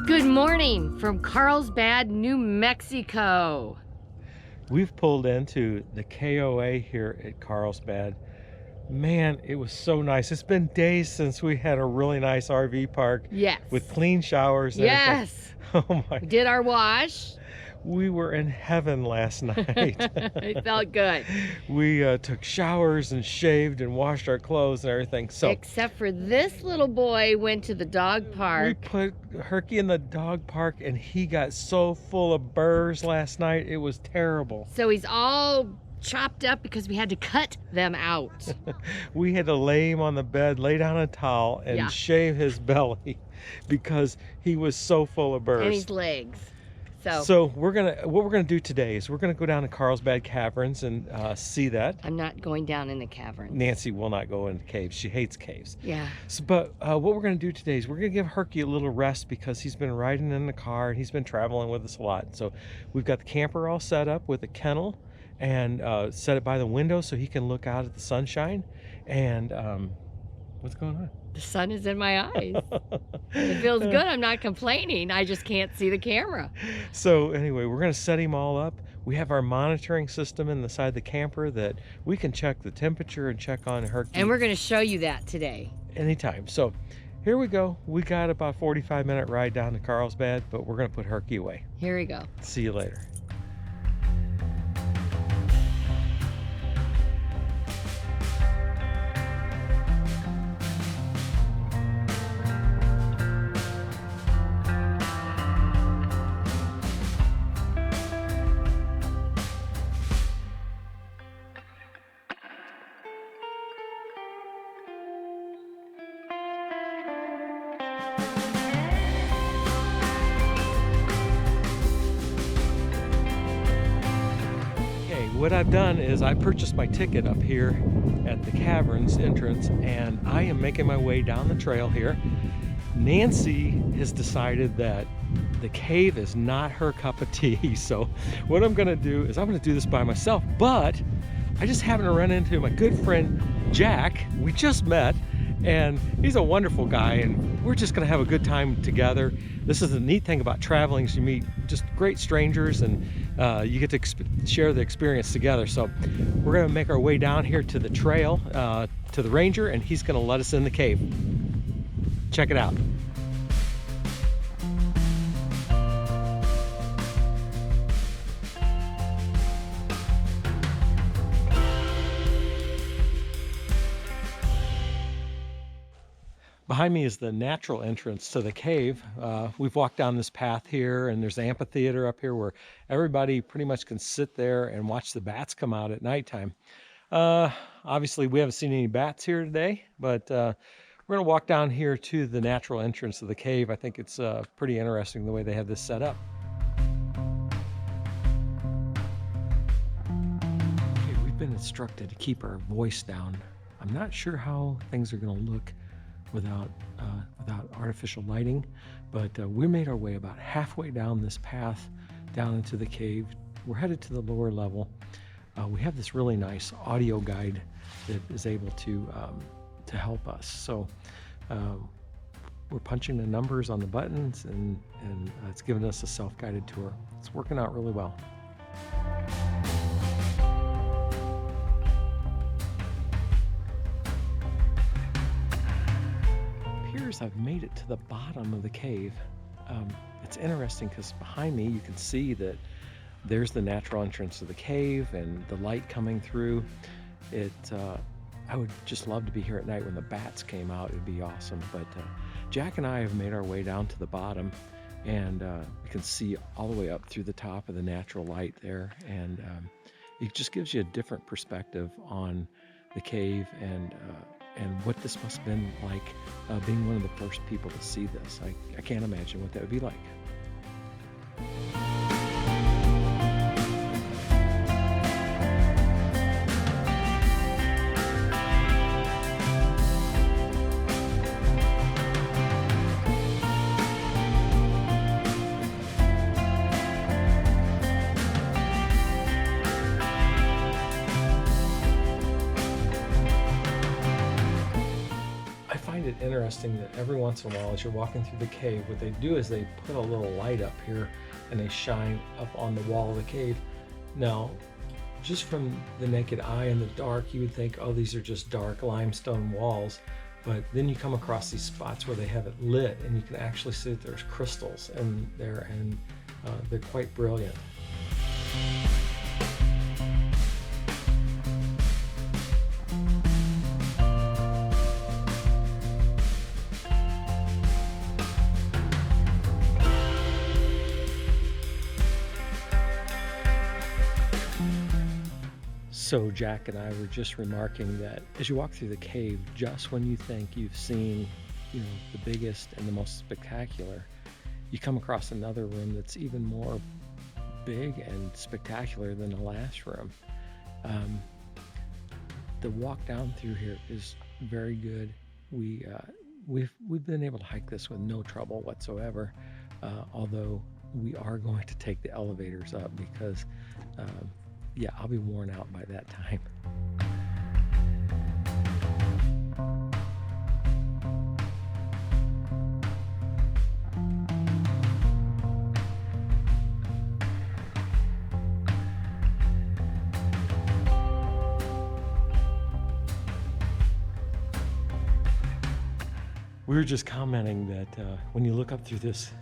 Good morning from Carlsbad, New Mexico. We've pulled into the KOA here at Carlsbad. Man, it was so nice. It's been days since we had a really nice RV park. Yes. With clean showers and everything. Yes. Oh my. We did our wash. We were in heaven last night. It felt good. We took showers and shaved and washed our clothes and everything. So except for this little boy went to the dog park. we put Herky in the dog park and he got so full of burrs last night. It was terrible. So he's all chopped up because we had to cut them out. We had to lay him on the bed, lay down a towel, and shave his belly because he was so full of burrs. And his legs. So what we're gonna do today is we're gonna go down to Carlsbad Caverns and see that. I'm not going down in the caverns. Nancy will not go into caves. She hates caves. Yeah. So, but what we're gonna do today is we're gonna give Herky a little rest because he's been riding in the car and he's been traveling with us a lot. So we've got the camper all set up with a kennel and set it by the window so he can look out at the sunshine. And what's going on? The sun is in my eyes. It feels good. I'm not complaining. I just can't see the camera. So anyway, we're going to set him all up. We have our monitoring system in the side of the camper that we can check the temperature and check on Herky. And we're going to show you that today. Anytime. So here we go. We got about a 45-minute ride down to Carlsbad, but we're going to put Herky away. Here we go. See you later. What I've done is I purchased my ticket up here at the Caverns entrance and I am making my way down the trail here. Nancy has decided that the cave is not her cup of tea. So what I'm gonna do is I'm gonna do this by myself, but I just happened to run into my good friend Jack. We just met and he's a wonderful guy and we're just gonna have a good time together. This is the neat thing about traveling is you meet just great strangers and you get to share the experience together. So we're gonna make our way down here to the trail, to the ranger, and he's gonna let us in the cave. Check it out. Behind me is the natural entrance to the cave. We've walked down this path here and there's an amphitheater up here where everybody pretty much can sit there and watch the bats come out at nighttime. Obviously we haven't seen any bats here today, but we're gonna walk down here to the natural entrance of the cave. I think it's pretty interesting the way they have this set up. Okay, we've been instructed to keep our voice down. I'm not sure how things are gonna look without artificial lighting, but we made our way about halfway down this path down into the cave. We're headed to the lower level. We have this really nice audio guide that is able to help us. So we're punching the numbers on the buttons and it's giving us a self-guided tour. It's working out really well. I've made it to the bottom of the cave. It's interesting because behind me you can see that there's the natural entrance to the cave and the light coming through. I would just love to be here at night when the bats came out. It'd be awesome. But Jack and I have made our way down to the bottom and we can see all the way up through the top of the natural light there, and it just gives you a different perspective on the cave and what this must have been like being one of the first people to see this. I can't imagine what that would be like. it interesting that every once in a while, as you're walking through the cave, what they do is they put a little light up here and they shine up on the wall of the cave. Now, just from the naked eye in the dark, you would think, oh, these are just dark limestone walls. But then you come across these spots where they have it lit, and you can actually see that there's crystals in there, and they're quite brilliant. So Jack and I were just remarking that as you walk through the cave, just when you think you've seen, the biggest and the most spectacular, you come across another room that's even more big and spectacular than the last room. The walk down through here is very good. We've been able to hike this with no trouble whatsoever, although we are going to take the elevators up because yeah, I'll be worn out by that time. We were just commenting that when you look up through this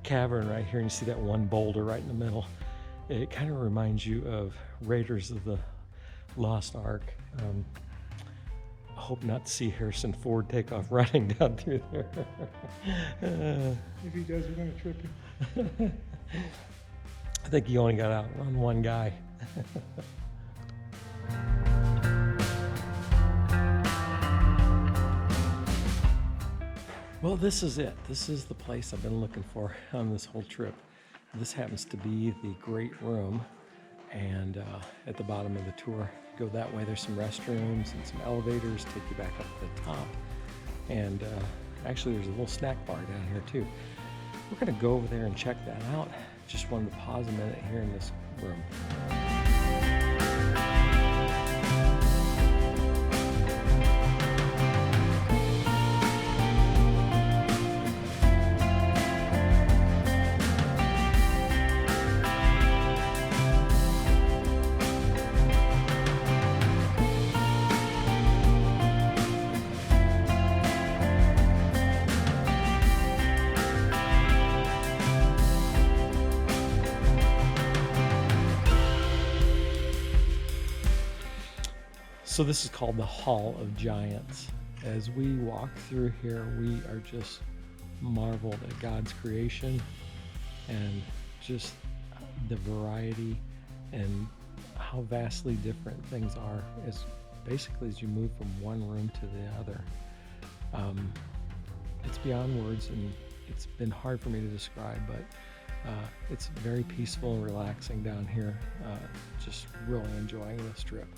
cavern right here and you see that one boulder right in the middle, it kind of reminds you of Raiders of the Lost Ark. I hope not to see Harrison Ford take off running down through there. If he does, we're going to trip him. I think he only got out on one guy. Well, this is it. This is the place I've been looking for on this whole trip. This happens to be the Great Room, and at the bottom of the tour, go that way. There's some restrooms and some elevators, take you back up to the top. And actually, there's a little snack bar down here too. We're gonna go over there and check that out. Just wanted to pause a minute here in this room. So this is called the Hall of Giants. As we walk through here, we are just marveled at God's creation and just the variety and how vastly different things are as you move from one room to the other. It's beyond words, and it's been hard for me to describe, but it's very peaceful and relaxing down here. Just really enjoying this trip.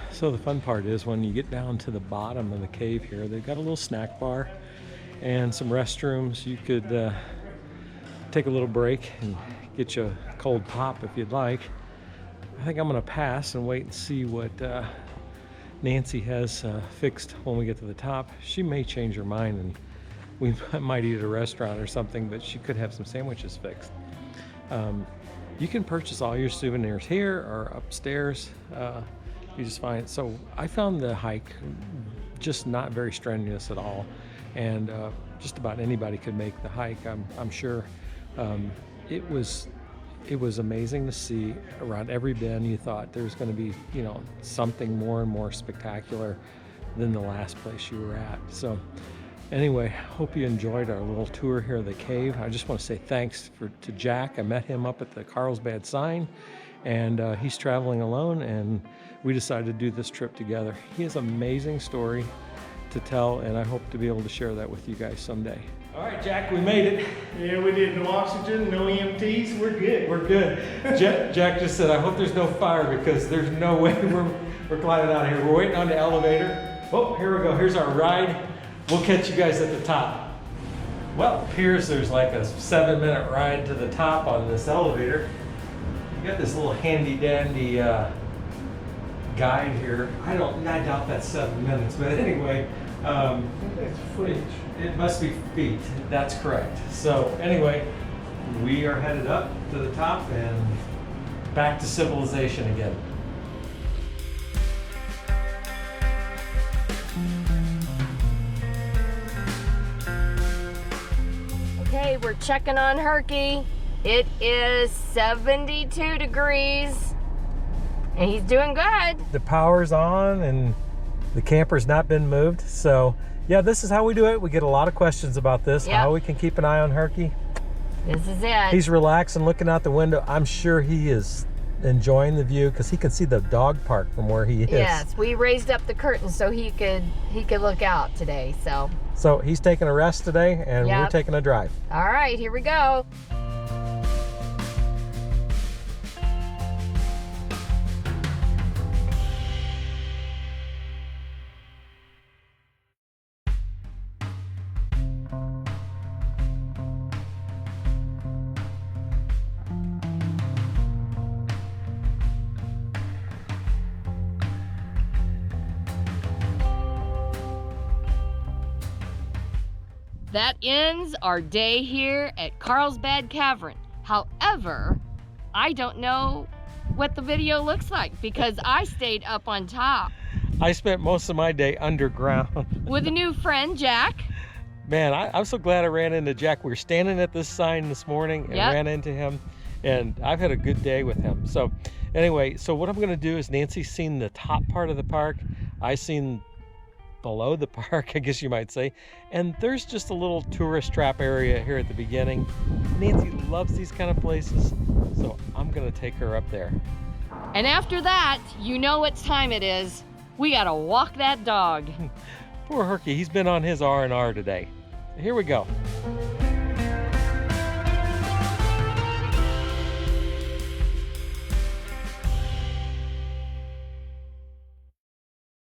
So the fun part is when you get down to the bottom of the cave here, they've got a little snack bar and some restrooms. You could take a little break and get you a cold pop if you'd like. I think I'm gonna pass and wait and see what Nancy has fixed when we get to the top. She may change her mind and we might eat at a restaurant or something, but she could have some sandwiches fixed. You can purchase all your souvenirs here or upstairs. You just find it. So I found the hike just not very strenuous at all, and just about anybody could make the hike. I'm sure. It was amazing to see around every bend. You thought there's going to be something more and more spectacular than the last place you were at. So anyway, hope you enjoyed our little tour here of the cave. I just want to say thanks to Jack. I met him up at the Carlsbad sign, and he's traveling alone, and we decided to do this trip together. He has an amazing story to to tell, and I hope to be able to share that with you guys someday. All right, Jack, we made it. Yeah, we did. No oxygen, no EMTs. We're good. We're good. Jack just said, I hope there's no fire because there's no way we're climbing out of here. We're waiting on the elevator. Oh, here we go. Here's our ride. We'll catch you guys at the top. Well, it appears there's like a 7-minute ride to the top on this elevator. You got this little handy dandy guide here. I doubt that's 7 minutes, but anyway, I think that's footage. it must be feet. That's correct. So anyway, we are headed up to the top and back to civilization again. Okay, we're checking on Herky. It is 72 degrees and he's doing good. The power's on and the camper's not been moved. So yeah, this is how we do it. We get a lot of questions about this, Yep. how we can keep an eye on Herky. This is it. He's relaxing, looking out the window. I'm sure he is enjoying the view because he can see the dog park from where he is. Yes, we raised up the curtain so he could look out today. So he's taking a rest today and we're Yep. taking a drive. all right, here we go. That ends our day here at Carlsbad Cavern. However, I don't know what the video looks like because I stayed up on top I spent most of my day underground. with a new friend, Jack. Man, I'm so glad I ran into Jack. We were standing at this sign this morning and Yep. ran into him, and I've had a good day with him. So anyway, so what I'm gonna do is Nancy's seen the top part of the park. I've seen below the park, I guess you might say. And there's just a little tourist trap area here at the beginning. Nancy loves these kind of places, so I'm gonna take her up there. And after that, you know what time it is. We gotta walk that dog. Poor Herky, he's been on his R&R today. Here we go.